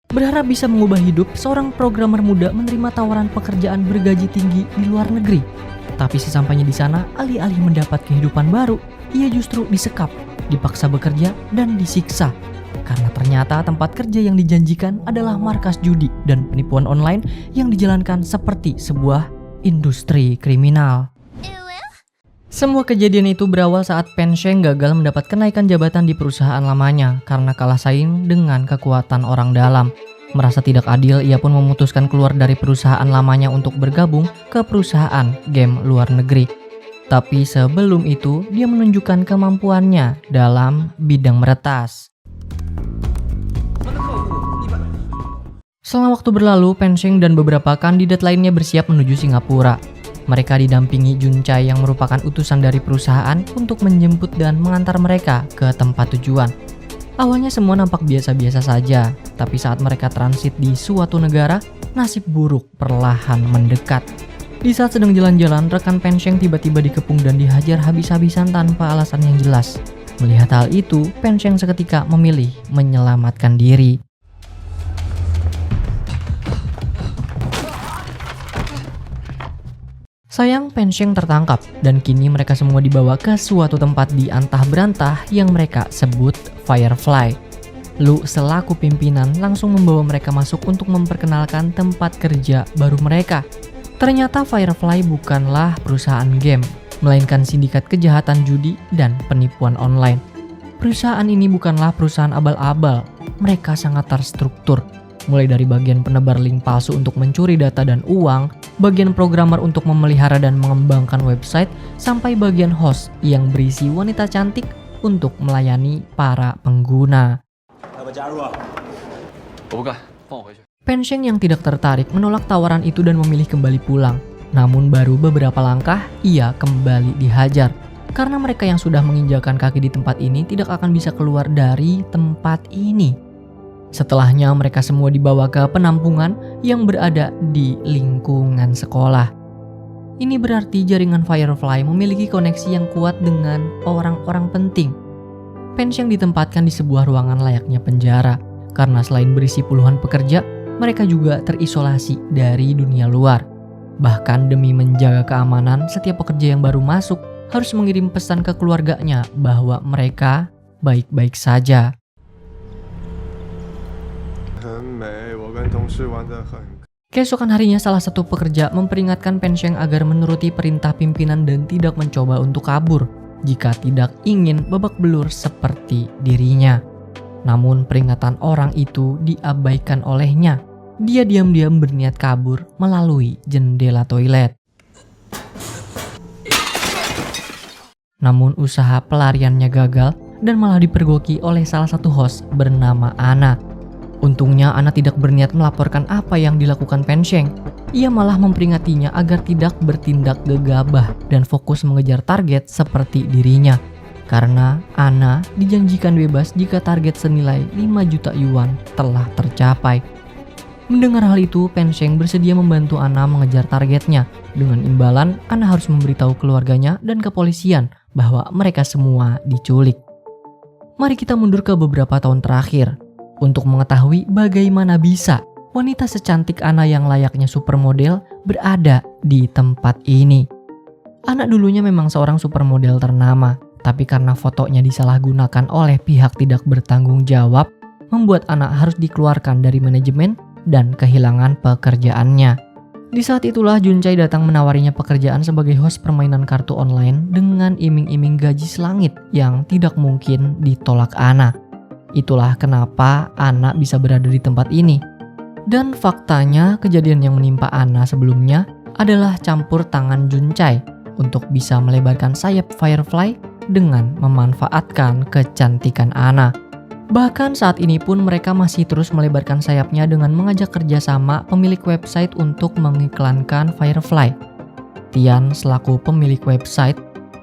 Berharap bisa mengubah hidup, seorang programmer muda menerima tawaran pekerjaan bergaji tinggi di luar negeri. Tapi sesampainya di sana, alih-alih mendapat kehidupan baru, ia justru disekap, dipaksa bekerja, dan disiksa. Karena ternyata tempat kerja yang dijanjikan adalah markas judi dan penipuan online yang dijalankan seperti sebuah industri kriminal. Semua kejadian itu berawal saat Pen Sheng gagal mendapat kenaikan jabatan di perusahaan lamanya karena kalah saing dengan kekuatan orang dalam. Merasa tidak adil, ia pun memutuskan keluar dari perusahaan lamanya untuk bergabung ke perusahaan game luar negeri. Tapi sebelum itu, dia menunjukkan kemampuannya dalam bidang meretas. Setelah waktu berlalu, Pen Sheng dan beberapa kandidat lainnya bersiap menuju Singapura. Mereka didampingi Jun Chai yang merupakan utusan dari perusahaan untuk menjemput dan mengantar mereka ke tempat tujuan. Awalnya semua nampak biasa-biasa saja, tapi saat mereka transit di suatu negara, nasib buruk perlahan mendekat. Di saat sedang jalan-jalan, rekan Pen Sheng tiba-tiba dikepung dan dihajar habis-habisan tanpa alasan yang jelas. Melihat hal itu, Pen Sheng seketika memilih menyelamatkan diri. Sayang, Pen Sheng tertangkap dan kini mereka semua dibawa ke suatu tempat di antah berantah yang mereka sebut Firefly. Lu selaku pimpinan langsung membawa mereka masuk untuk memperkenalkan tempat kerja baru mereka. Ternyata Firefly bukanlah perusahaan game, melainkan sindikat kejahatan judi dan penipuan online. Perusahaan ini bukanlah perusahaan abal-abal, mereka sangat terstruktur. Mulai dari bagian penebar link palsu untuk mencuri data dan uang, bagian programmer untuk memelihara dan mengembangkan website, sampai bagian host yang berisi wanita cantik untuk melayani para pengguna. Pen Sheng yang tidak tertarik menolak tawaran itu dan memilih kembali pulang. Namun baru beberapa langkah, ia kembali dihajar. Karena mereka yang sudah menginjakan kaki di tempat ini tidak akan bisa keluar dari tempat ini. Setelahnya mereka semua dibawa ke penampungan yang berada di lingkungan sekolah. Ini berarti jaringan Firefly memiliki koneksi yang kuat dengan orang-orang penting. Pen Sheng ditempatkan di sebuah ruangan layaknya penjara, karena selain berisi puluhan pekerja, mereka juga terisolasi dari dunia luar. Bahkan demi menjaga keamanan, setiap pekerja yang baru masuk harus mengirim pesan ke keluarganya bahwa mereka baik-baik saja. Keesokan harinya salah satu pekerja memperingatkan Pen Sheng agar menuruti perintah pimpinan dan tidak mencoba untuk kabur jika tidak ingin babak belur seperti dirinya. Namun peringatan orang itu diabaikan olehnya. Dia diam-diam berniat kabur melalui jendela toilet. Namun usaha pelariannya gagal dan malah dipergoki oleh salah satu host bernama Anna. Untungnya Anna tidak berniat melaporkan apa yang dilakukan Pen Sheng. Ia malah memperingatinya agar tidak bertindak gegabah dan fokus mengejar target seperti dirinya. Karena Anna dijanjikan bebas jika target senilai 5 juta yuan telah tercapai. Mendengar hal itu, Pen Sheng bersedia membantu Anna mengejar targetnya. Dengan imbalan, Anna harus memberitahu keluarganya dan kepolisian bahwa mereka semua diculik. Mari kita mundur ke beberapa tahun terakhir untuk mengetahui bagaimana bisa wanita secantik Anna yang layaknya supermodel berada di tempat ini. Anna dulunya memang seorang supermodel ternama, tapi karena fotonya disalahgunakan oleh pihak tidak bertanggung jawab, membuat Anna harus dikeluarkan dari manajemen dan kehilangan pekerjaannya. Di saat itulah Jun Chai datang menawarinya pekerjaan sebagai host permainan kartu online dengan iming-iming gaji selangit yang tidak mungkin ditolak Anna. Itulah kenapa Anna bisa berada di tempat ini. Dan faktanya kejadian yang menimpa Anna sebelumnya adalah campur tangan Jun Chai untuk bisa melebarkan sayap Firefly dengan memanfaatkan kecantikan Anna. Bahkan saat ini pun mereka masih terus melebarkan sayapnya dengan mengajak kerjasama pemilik website untuk mengiklankan Firefly. Tian selaku pemilik website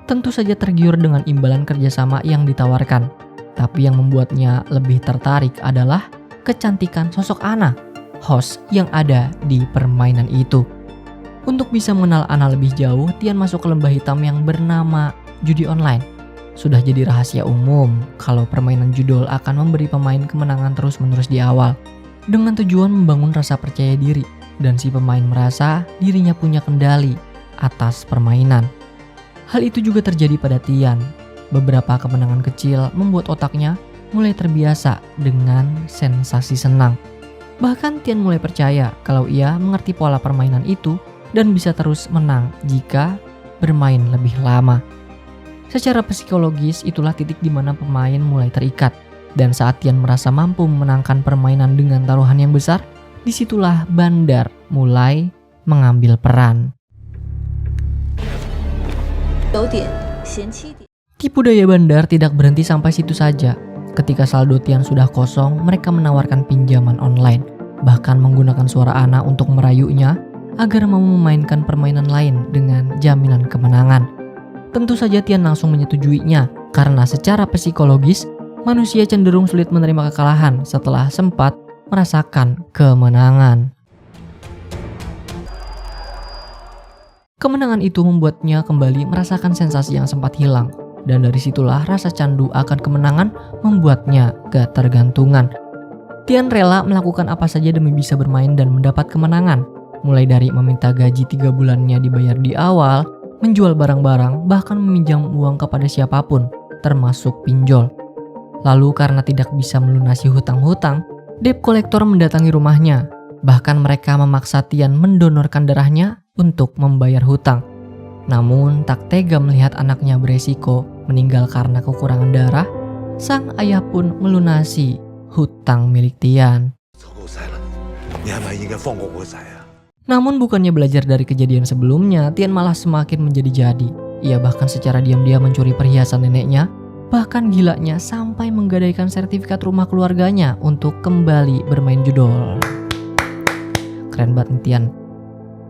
tentu saja tergiur dengan imbalan kerjasama yang ditawarkan. Tapi yang membuatnya lebih tertarik adalah kecantikan sosok Anna, host yang ada di permainan itu. Untuk bisa mengenal Anna lebih jauh, Tian masuk ke lembah hitam yang bernama judi online. Sudah jadi rahasia umum kalau permainan judul akan memberi pemain kemenangan terus-menerus di awal. dengan tujuan membangun rasa percaya diri dan si pemain merasa dirinya punya kendali atas permainan. Hal itu juga terjadi pada Tian. Beberapa kemenangan kecil membuat otaknya mulai terbiasa dengan sensasi senang. Bahkan Tian mulai percaya kalau ia mengerti pola permainan itu dan bisa terus menang jika bermain lebih lama. Secara psikologis itulah titik di mana pemain mulai terikat. Dan saat Tian merasa mampu memenangkan permainan dengan taruhan yang besar, disitulah Bandar mulai mengambil peran. Tipu daya Bandar tidak berhenti sampai situ saja. Ketika saldo Tian sudah kosong, mereka menawarkan pinjaman online, bahkan menggunakan suara Ana untuk merayunya agar mau memainkan permainan lain dengan jaminan kemenangan. Tentu saja Tian langsung menyetujuinya, karena secara psikologis, manusia cenderung sulit menerima kekalahan setelah sempat merasakan kemenangan. Kemenangan itu membuatnya kembali merasakan sensasi yang sempat hilang, dan dari situlah rasa candu akan kemenangan membuatnya ketergantungan. Tian rela melakukan apa saja demi bisa bermain dan mendapat kemenangan, mulai dari meminta gaji 3 bulannya dibayar di awal, menjual barang-barang, bahkan meminjam uang kepada siapapun, termasuk pinjol. Lalu karena tidak bisa melunasi hutang-hutang, debt collector mendatangi rumahnya. Bahkan mereka memaksa Tian mendonorkan darahnya untuk membayar hutang. Namun tak tega melihat anaknya beresiko meninggal karena kekurangan darah, sang ayah pun melunasi hutang milik Tian. Namun bukannya belajar dari kejadian sebelumnya, Tian malah semakin menjadi-jadi. Ia bahkan secara diam-diam mencuri perhiasan neneknya. Bahkan gilanya sampai menggadaikan sertifikat rumah keluarganya untuk kembali bermain judol. Keren banget Tian.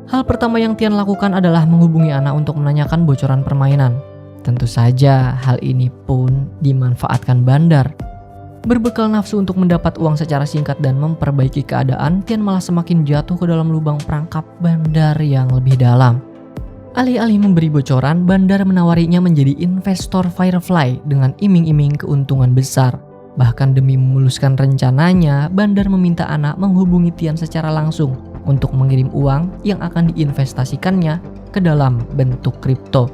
Hal pertama yang Tian lakukan adalah menghubungi Ana untuk menanyakan bocoran permainan. Tentu saja hal ini pun dimanfaatkan Bandar. Berbekal nafsu untuk mendapat uang secara singkat dan memperbaiki keadaan, Tian malah semakin jatuh ke dalam lubang perangkap Bandar yang lebih dalam. Alih-alih memberi bocoran, Bandar menawarinya menjadi investor Firefly dengan iming-iming keuntungan besar. Bahkan demi memuluskan rencananya, Bandar meminta Ana menghubungi Tian secara langsung untuk mengirim uang yang akan diinvestasikannya ke dalam bentuk kripto.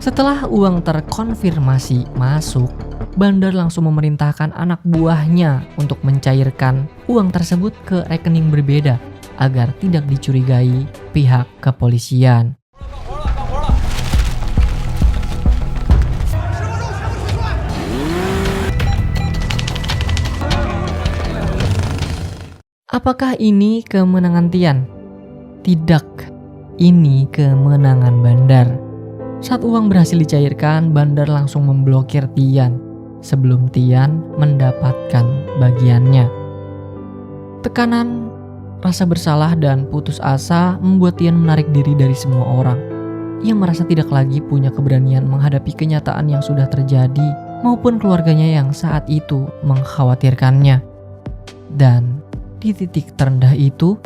Setelah uang terkonfirmasi masuk, Bandar langsung memerintahkan anak buahnya untuk mencairkan uang tersebut ke rekening berbeda agar tidak dicurigai pihak kepolisian. Apakah ini kemenangan Tian? Tidak, ini kemenangan Bandar. Saat uang berhasil dicairkan, Bandar langsung memblokir Tian sebelum Tian mendapatkan bagiannya. Tekanan, rasa bersalah, dan putus asa membuat Tian menarik diri dari semua orang. Ia merasa tidak lagi punya keberanian menghadapi kenyataan yang sudah terjadi maupun keluarganya yang saat itu mengkhawatirkannya. Dan di titik terendah itu,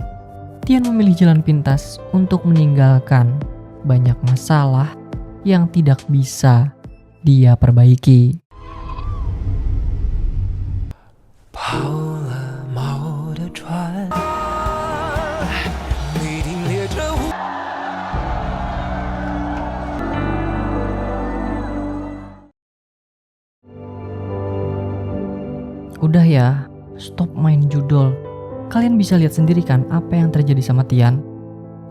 Tian memilih jalan pintas untuk meninggalkan banyak masalah yang tidak bisa dia perbaiki. Udah ya, stop main judol. Kalian bisa lihat sendiri kan apa yang terjadi sama Tian.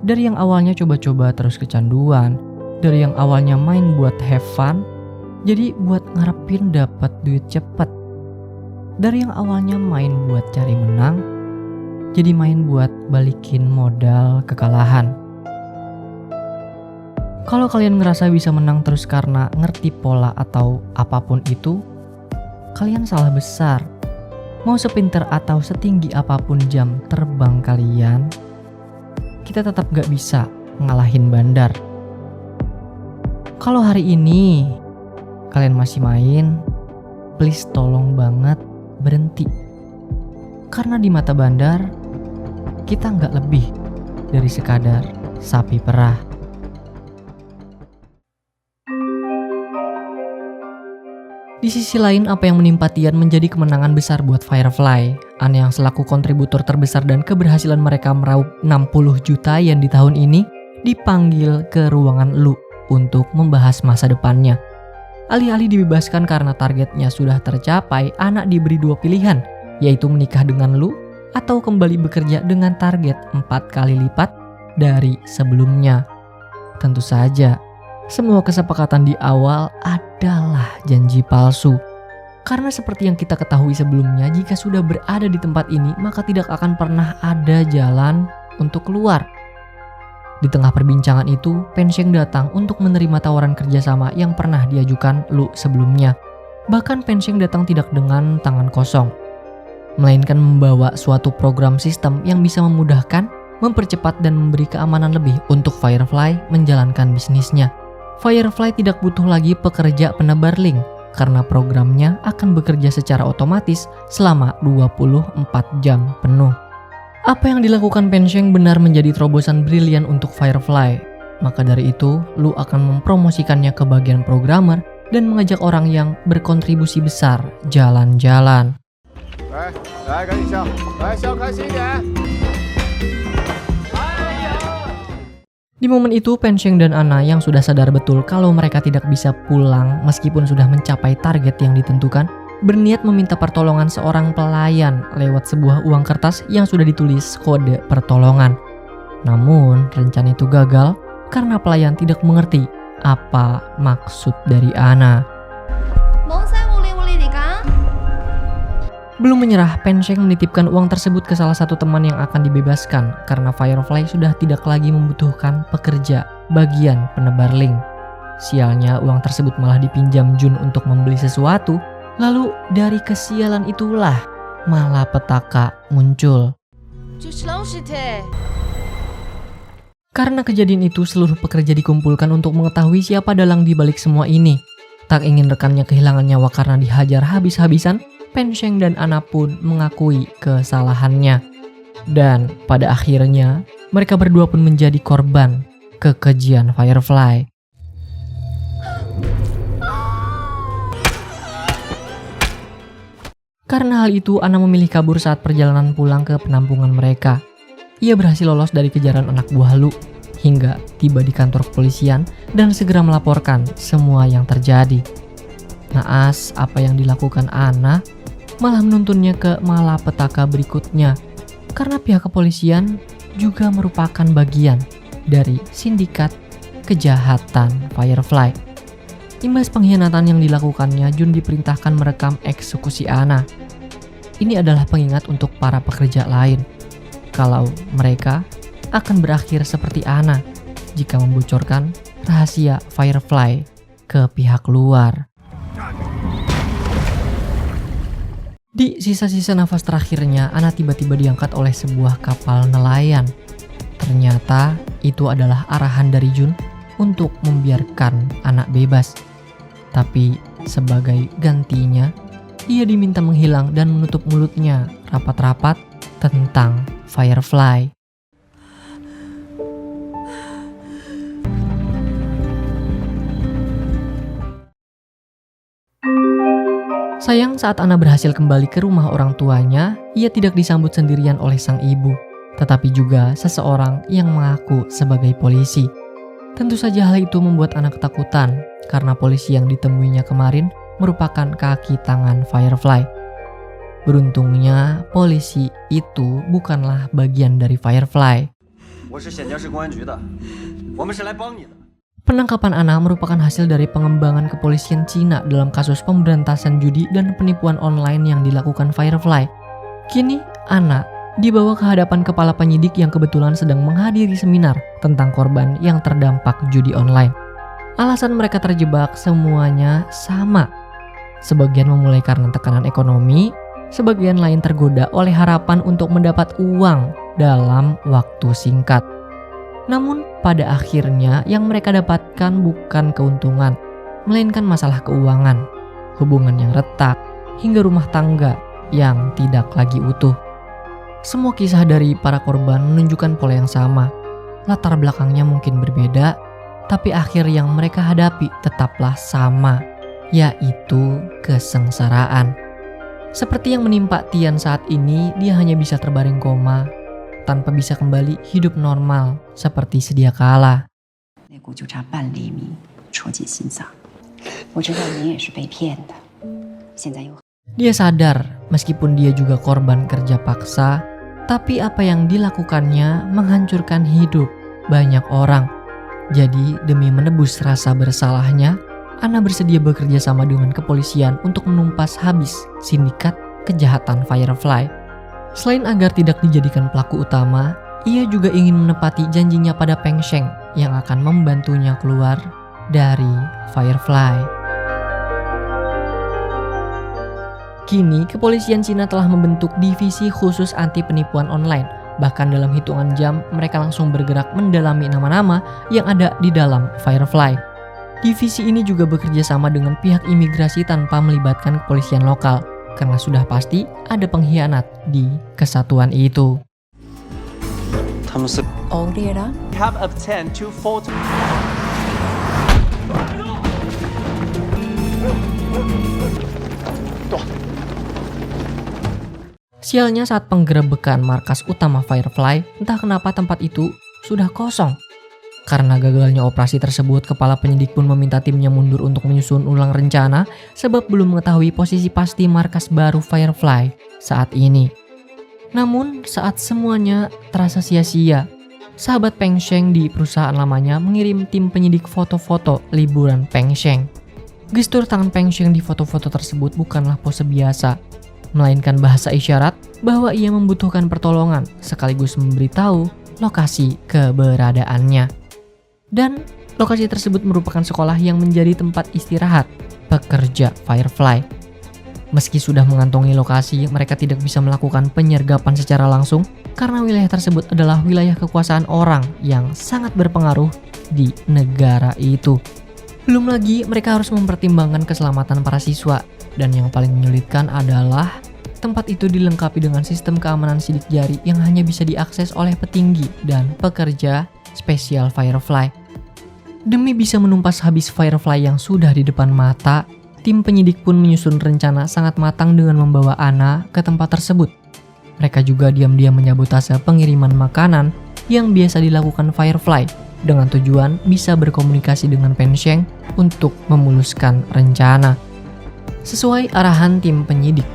Dari yang awalnya coba-coba terus kecanduan, dari yang awalnya main buat have fun, jadi buat ngarepin dapat duit cepet. Dari yang awalnya main buat cari menang, jadi main buat balikin modal kekalahan. Kalau kalian ngerasa bisa menang terus karena ngerti pola atau apapun itu, kalian salah besar. Mau sepinter atau setinggi apapun jam terbang kalian, kita tetap gak bisa ngalahin Bandar. Kalau hari ini kalian masih main, please tolong banget berhenti. Karena di mata Bandar, kita gak lebih dari sekadar sapi perah. Di Di sisi lain, apa yang menimpa Tian menjadi kemenangan besar buat Firefly. Ana yang selaku kontributor terbesar dan keberhasilan mereka meraup 60 juta yen di tahun ini dipanggil ke ruangan Lu untuk membahas masa depannya. Alih-alih dibebaskan karena targetnya sudah tercapai, Ana diberi dua pilihan, yaitu menikah dengan Lu atau kembali bekerja dengan target 4 kali lipat dari sebelumnya. Tentu saja, semua kesepakatan di awal adalah janji palsu. Karena seperti yang kita ketahui sebelumnya, jika sudah berada di tempat ini, maka tidak akan pernah ada jalan untuk keluar. Di tengah perbincangan itu, Pen Sheng datang untuk menerima tawaran kerjasama yang pernah diajukan Lu sebelumnya. Bahkan Pen Sheng datang tidak dengan tangan kosong, melainkan membawa suatu program sistem yang bisa memudahkan, mempercepat, dan memberi keamanan lebih untuk Firefly menjalankan bisnisnya. Firefly tidak butuh lagi pekerja penebar link karena programnya akan bekerja secara otomatis selama 24 jam penuh. Apa yang dilakukan Pen Sheng benar menjadi terobosan brilian untuk Firefly. Maka dari itu, Lu akan mempromosikannya ke bagian programmer dan mengajak orang yang berkontribusi besar jalan-jalan. Di momen itu, Pen Sheng dan Ana yang sudah sadar betul kalau mereka tidak bisa pulang meskipun sudah mencapai target yang ditentukan, berniat meminta pertolongan seorang pelayan lewat sebuah uang kertas yang sudah ditulis kode pertolongan. Namun, rencana itu gagal karena pelayan tidak mengerti apa maksud dari Ana. Belum menyerah, Pen Sheng menitipkan uang tersebut ke salah satu teman yang akan dibebaskan karena Firefly sudah tidak lagi membutuhkan pekerja bagian penebar link. Sialnya, uang tersebut malah dipinjam Jun untuk membeli sesuatu. Lalu dari kesialan itulah malapetaka muncul. Karena kejadian itu, seluruh pekerja dikumpulkan untuk mengetahui siapa dalang di balik semua ini. Tak ingin rekannya kehilangan nyawa karena dihajar habis-habisan, Pen Sheng dan Ana pun mengakui kesalahannya. Dan pada akhirnya, mereka berdua pun menjadi korban kekejian Firefly. Karena hal itu, Ana memilih kabur saat perjalanan pulang ke penampungan mereka. Ia berhasil lolos dari kejaran anak buah Lu hingga tiba di kantor kepolisian dan segera melaporkan semua yang terjadi. Naas, apa yang dilakukan Ana malah menuntunnya ke malapetaka berikutnya, karena pihak kepolisian juga merupakan bagian dari sindikat kejahatan Firefly. Imbas pengkhianatan yang dilakukannya, Jun diperintahkan merekam eksekusi Ana. Ini adalah pengingat untuk para pekerja lain, kalau mereka akan berakhir seperti Ana jika membocorkan rahasia Firefly ke pihak luar. Di sisa-sisa nafas terakhirnya, Ana tiba-tiba diangkat oleh sebuah kapal nelayan. Ternyata itu adalah arahan dari Jun untuk membiarkan anak bebas. Tapi sebagai gantinya, ia diminta menghilang dan menutup mulutnya rapat-rapat tentang Firefly. Sayang, saat Ana berhasil kembali ke rumah orang tuanya, ia tidak disambut sendirian oleh sang ibu, tetapi juga seseorang yang mengaku sebagai polisi. Tentu saja hal itu membuat Ana ketakutan, karena polisi yang ditemuinya kemarin merupakan kaki tangan Firefly. Beruntungnya, polisi itu bukanlah bagian dari Firefly. Penangkapan Ana merupakan hasil dari pengembangan kepolisian Cina dalam kasus pemberantasan judi dan penipuan online yang dilakukan Firefly. Kini, Ana dibawa ke hadapan kepala penyidik yang kebetulan sedang menghadiri seminar tentang korban yang terdampak judi online. Alasan mereka terjebak semuanya sama. Sebagian memulai karena tekanan ekonomi, sebagian lain tergoda oleh harapan untuk mendapat uang dalam waktu singkat. Namun pada akhirnya yang mereka dapatkan bukan keuntungan, melainkan masalah keuangan, hubungan yang retak, hingga rumah tangga yang tidak lagi utuh. Semua kisah dari para korban menunjukkan pola yang sama. Latar belakangnya mungkin berbeda, tapi akhir yang mereka hadapi tetaplah sama, yaitu kesengsaraan. Seperti yang menimpa Tian saat ini, dia hanya bisa terbaring koma tanpa bisa kembali hidup normal seperti sedia kala. Dia sadar meskipun dia juga korban kerja paksa, tapi apa yang dilakukannya menghancurkan hidup banyak orang. Jadi demi menebus rasa bersalahnya, Anna bersedia bekerja sama dengan kepolisian untuk menumpas habis sindikat kejahatan Firefly. Selain agar tidak dijadikan pelaku utama, ia juga ingin menepati janjinya pada Peng Sheng yang akan membantunya keluar dari Firefly. Kini, kepolisian Cina telah membentuk divisi khusus anti penipuan online. Bahkan dalam hitungan jam, mereka langsung bergerak mendalami nama-nama yang ada di dalam Firefly. Divisi ini juga bekerja sama dengan pihak imigrasi tanpa melibatkan kepolisian lokal, karena sudah pasti ada pengkhianat di kesatuan itu. have obtained 2 photos. Sialnya saat penggerebekan markas utama Firefly, entah kenapa tempat itu sudah kosong. Karena gagalnya operasi tersebut, kepala penyidik pun meminta timnya mundur untuk menyusun ulang rencana sebab belum mengetahui posisi pasti markas baru Firefly saat ini. Namun saat semuanya terasa sia-sia, sahabat Peng Sheng di perusahaan lamanya mengirim tim penyidik foto-foto liburan Peng Sheng. Gestur tangan Peng Sheng di foto-foto tersebut bukanlah pose biasa, melainkan bahasa isyarat bahwa ia membutuhkan pertolongan sekaligus memberitahu lokasi keberadaannya. Dan lokasi tersebut merupakan sekolah yang menjadi tempat istirahat pekerja Firefly. Meski sudah mengantongi lokasi, mereka tidak bisa melakukan penyergapan secara langsung karena wilayah tersebut adalah wilayah kekuasaan orang yang sangat berpengaruh di negara itu. Belum lagi mereka harus mempertimbangkan keselamatan para siswa, dan yang paling menyulitkan adalah tempat itu dilengkapi dengan sistem keamanan sidik jari yang hanya bisa diakses oleh petinggi dan pekerja spesial Firefly. Demi bisa menumpas habis Firefly yang sudah di depan mata, tim penyidik pun menyusun rencana sangat matang dengan membawa Anna ke tempat tersebut. Mereka juga diam-diam menyabotase pengiriman makanan yang biasa dilakukan Firefly dengan tujuan bisa berkomunikasi dengan Peng Sheng untuk memuluskan rencana. Sesuai arahan tim penyidik,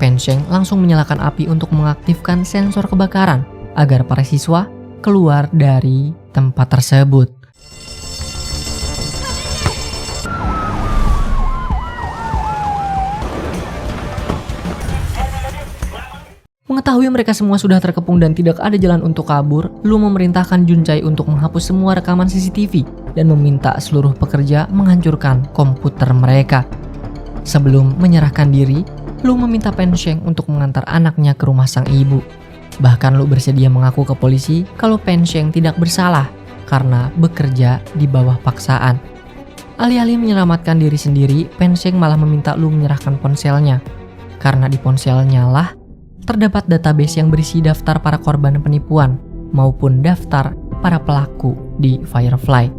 Peng Sheng langsung menyalakan api untuk mengaktifkan sensor kebakaran agar para siswa keluar dari tempat tersebut. Mengetahui mereka semua sudah terkepung dan tidak ada jalan untuk kabur, Lu memerintahkan Juncai untuk menghapus semua rekaman CCTV dan meminta seluruh pekerja menghancurkan komputer mereka. Sebelum menyerahkan diri, Lu meminta Peng Sheng untuk mengantar anaknya ke rumah sang ibu. Bahkan Lu bersedia mengaku ke polisi kalau Peng Sheng tidak bersalah karena bekerja di bawah paksaan. Alih-alih menyelamatkan diri sendiri, Peng Sheng malah meminta Lu menyerahkan ponselnya. Karena di ponselnya lah terdapat database yang berisi daftar para korban penipuan maupun daftar para pelaku di Firefly.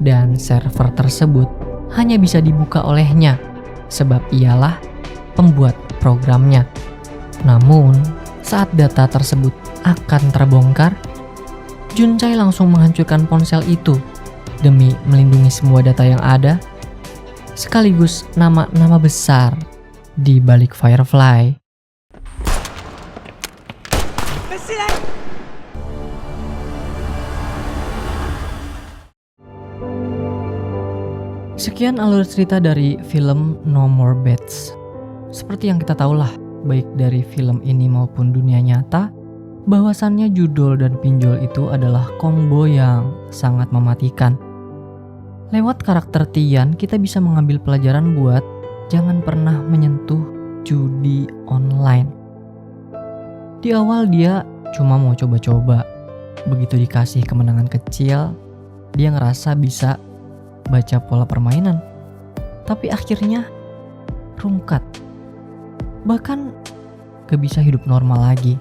Dan server tersebut hanya bisa dibuka olehnya sebab ialah pembuat programnya. Namun, saat data tersebut akan terbongkar, Juncai langsung menghancurkan ponsel itu demi melindungi semua data yang ada, sekaligus nama-nama besar di balik Firefly. Sekian alur cerita dari film No More Bets. Seperti yang kita tahulah, baik dari film ini maupun dunia nyata, bahwasannya judul dan pinjol itu adalah combo yang sangat mematikan. Lewat karakter Tian, kita bisa mengambil pelajaran buat jangan pernah menyentuh judi online. Di awal dia cuma mau coba-coba. Begitu dikasih kemenangan kecil, dia ngerasa bisa baca pola permainan. Tapi akhirnya rungkat. Bahkan gak bisa hidup normal lagi.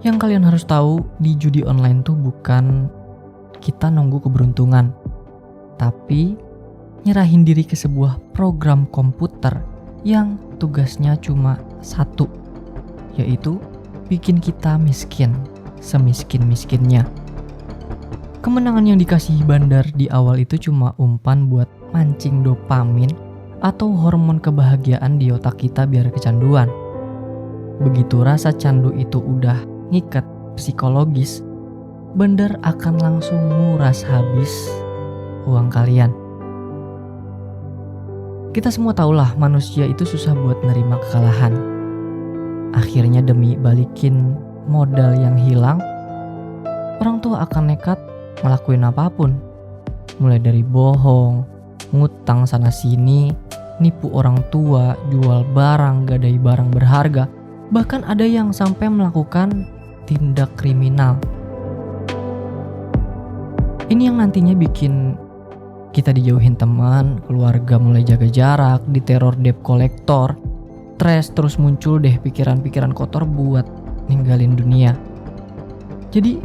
Yang kalian harus tahu, di judi online tuh bukan kita nunggu keberuntungan, tapi nyerahin diri ke sebuah program komputer yang tugasnya cuma satu, yaitu bikin kita miskin, semiskin-miskinnya. Kemenangan yang dikasih Bandar di awal itu cuma umpan buat mancing dopamin atau hormon kebahagiaan di otak kita biar kecanduan. Begitu rasa candu itu udah ngikat psikologis, Bandar akan langsung nguras habis uang kalian. Kita semua tahulah manusia itu susah buat nerima kekalahan. Akhirnya demi balikin modal yang hilang, orang tua akan nekat ngelakuin apapun. Mulai dari bohong, ngutang sana sini, nipu orang tua, jual barang, gadai barang berharga. Bahkan ada yang sampai melakukan tindak kriminal. Ini yang nantinya bikin kita dijauhin teman, keluarga mulai jaga jarak, diteror debt collector, stres, terus muncul deh pikiran-pikiran kotor buat ninggalin dunia. Jadi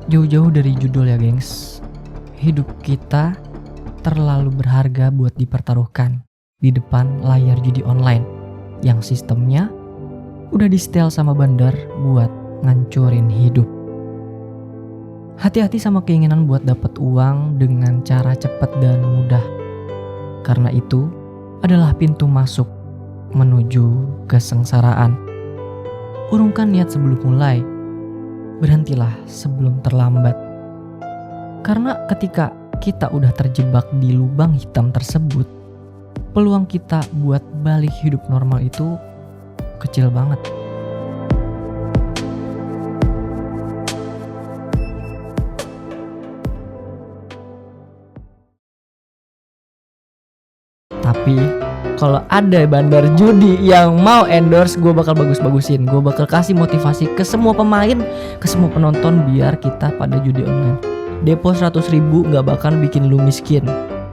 jauh-jauh dari judul ya gengs, hidup kita terlalu berharga buat dipertaruhkan di depan layar judi online yang sistemnya udah di-setel sama Bandar buat ngancurin hidup. Hati-hati sama keinginan buat dapat uang dengan cara cepat dan mudah. Karena itu adalah pintu masuk menuju kesengsaraan. Urungkan niat sebelum mulai. Berhentilah sebelum terlambat. Karena ketika kita udah terjebak di lubang hitam tersebut, peluang kita buat balik hidup normal itu kecil banget. Tapi kalau ada Bandar judi yang mau endorse, gue bakal bagus-bagusin. Gue bakal kasih motivasi ke semua pemain, ke semua penonton biar kita pada judi online. Depo 100.000 gak bakal bikin lu miskin.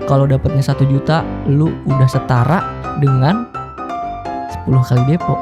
Kalau dapatnya 1 juta, lu udah setara dengan 10 kali depo.